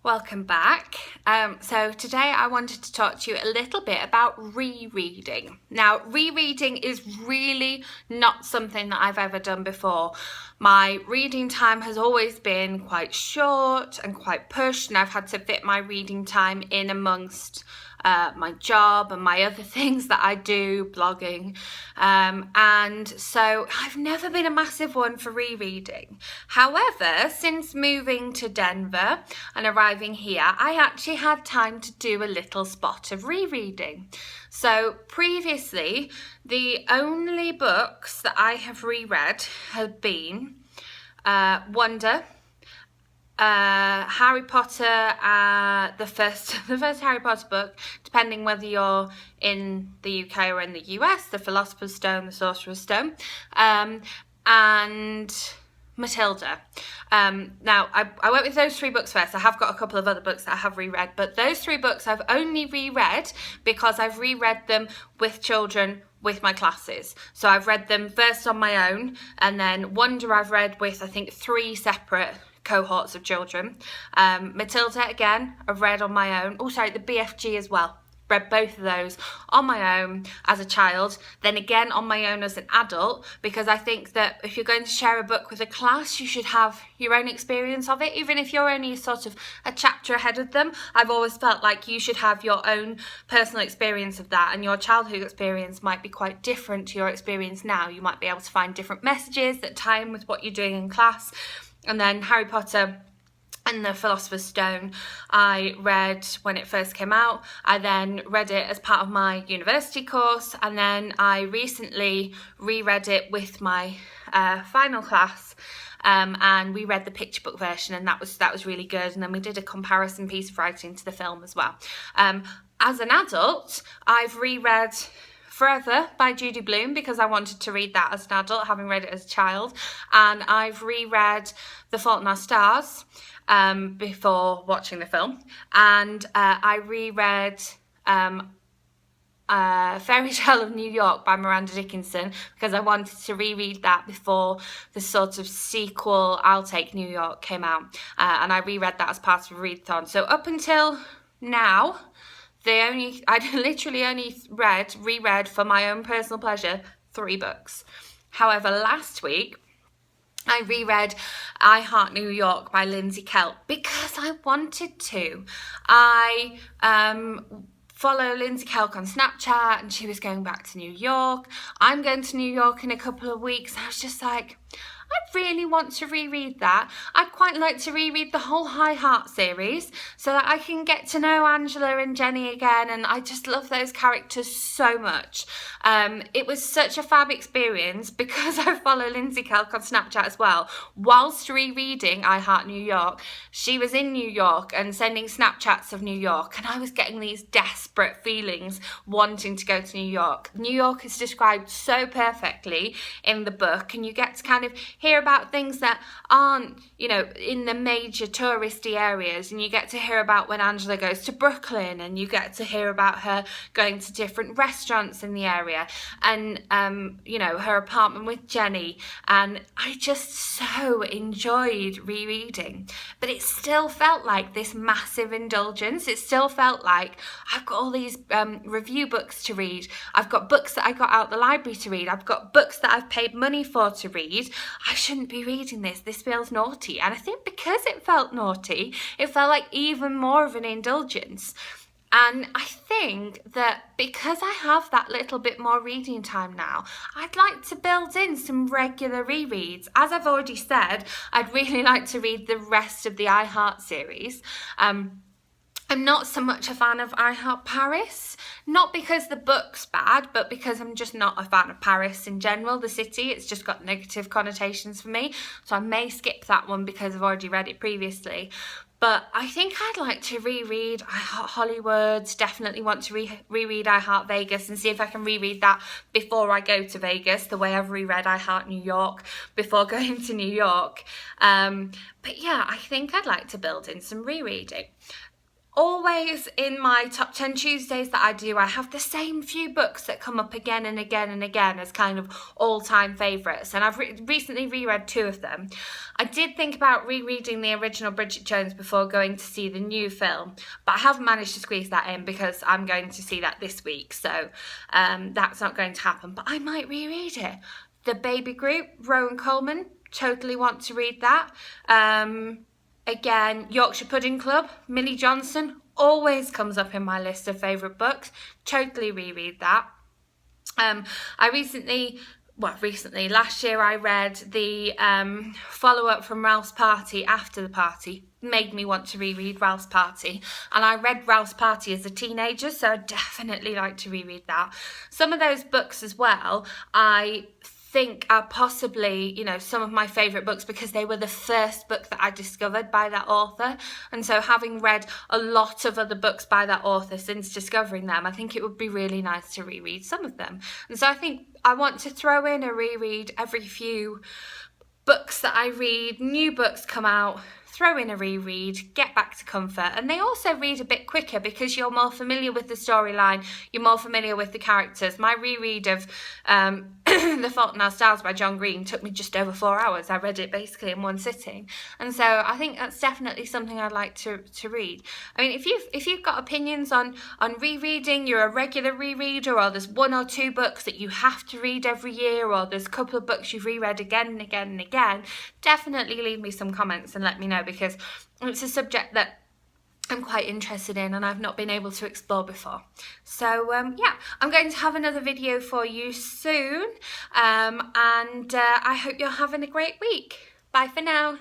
Welcome back. So today I wanted to talk to you a little bit about rereading. Now, rereading is really not something that I've ever done before. My reading time has always been quite short and quite pushed, and I've had to fit my reading time in amongst my job and my other things that I do, blogging, and so I've never been a massive one for rereading. However, since moving to Denver and arriving here, I actually had time to do a little spot of rereading. So previously, the only books that I have reread have been Wonder, Harry Potter, the first Harry Potter book, depending whether you're in the UK or in the US, The Philosopher's Stone, The Sorcerer's Stone, and Matilda. Now, I went with those three books first. I have got a couple of other books that I have reread, but those three books I've only reread because I've reread them with children with my classes. So I've read them first on my own, and then Wonder I've read with, I think, 3 separate cohorts of children. Matilda, again, I've read on my own. Oh, sorry, the BFG as well. Read both of those on my own as a child, then again on my own as an adult, because I think that if you're going to share a book with a class, you should have your own experience of it, even if you're only sort of a chapter ahead of them. I've always felt like you should have your own personal experience of that, and your childhood experience might be quite different to your experience now. You might be able to find different messages that tie in with what you're doing in class. And then Harry Potter and the Philosopher's Stone I read when it first came out. I then read it as part of my university course, and then I recently reread it with my final class, and we read the picture book version, and that was really good. And then we did a comparison piece of writing to the film as well. As an adult, I've reread Forever by Judy Blume because I wanted to read that as an adult, having read it as a child, and I've reread The Fault in Our Stars before watching the film, and I reread Fairy Tale of New York by Miranda Dickinson because I wanted to reread that before the sort of sequel I'll Take New York came out, and I reread that as part of a readathon. So up until now, I literally only reread for my own personal pleasure 3 books. However, last week I reread I Heart New York by Lindsay Kelp because I wanted to. I follow Lindsay Kelp on Snapchat, and she was going back to New York. I'm going to New York in a couple of weeks. I was just like, I really want to reread that. I'd quite like to reread the whole High Heart series so that I can get to know Angela and Jenny again, and I just love those characters so much. It was such a fab experience because I follow Lindsay Kelp on Snapchat as well. Whilst rereading I Heart New York, she was in New York and sending Snapchats of New York, and I was getting these desperate feelings wanting to go to New York. New York is described so perfectly in the book, and you get to kind of hear about things that aren't, in the major touristy areas, and you get to hear about when Angela goes to Brooklyn, and you get to hear about her going to different restaurants in the area, and her apartment with Jenny, and I just so enjoyed rereading. But it still felt like this massive indulgence. It still felt like I've got all these review books to read, I've got books that I got out the library to read, I've got books that I've paid money for to read. I shouldn't be reading this feels naughty. And I think because it felt naughty, it felt like even more of an indulgence. And I think that because I have that little bit more reading time now, I'd like to build in some regular rereads. As I've already said, I'd really like to read the rest of the I Heart series. I'm not so much a fan of I Heart Paris, not because the book's bad, but because I'm just not a fan of Paris in general, the city. It's just got negative connotations for me, so I may skip that one because I've already read it previously. But I think I'd like to reread I Heart Hollywood, definitely want to reread I Heart Vegas and see if I can reread that before I go to Vegas, the way I've reread I Heart New York before going to New York. But yeah, I think I'd like to build in some rereading. always in my top 10 Tuesdays that I do, I have the same few books that come up again and again and again as kind of all-time favourites, and I've recently reread 2 of them. I did think about rereading the original Bridget Jones before going to see the new film, but I haven't managed to squeeze that in because I'm going to see that this week, so that's not going to happen, but I might reread it. The Baby Group, Rowan Coleman, totally want to read that. Again, Yorkshire Pudding Club, Millie Johnson, always comes up in my list of favourite books. Totally reread that. Last year I read the follow-up from Ralph's Party, After the Party. Made me want to reread Ralph's Party. And I read Ralph's Party as a teenager, so I'd definitely like to reread that. Some of those books as well, I think are possibly, you know, some of my favourite books because they were the first book that I discovered by that author, and so having read a lot of other books by that author since discovering them, I think it would be really nice to reread some of them. And so I think I want to throw in a reread every few books that I read. New books come out, throw in a reread, get back to comfort. And they also read a bit quicker because you're more familiar with the storyline, you're more familiar with the characters. My reread of The Fault in Our Stars by John Green took me just over 4 hours. I read it basically in one sitting, and so I think that's definitely something I'd like to read. I mean, if you've got opinions on rereading, you're a regular rereader, or there's 1 or 2 books that you have to read every year, or there's a couple of books you've reread again and again and again, definitely leave me some comments and let me know, because it's a subject that I'm quite interested in and I've not been able to explore before. So yeah, I'm going to have another video for you soon, and I hope you're having a great week. Bye for now.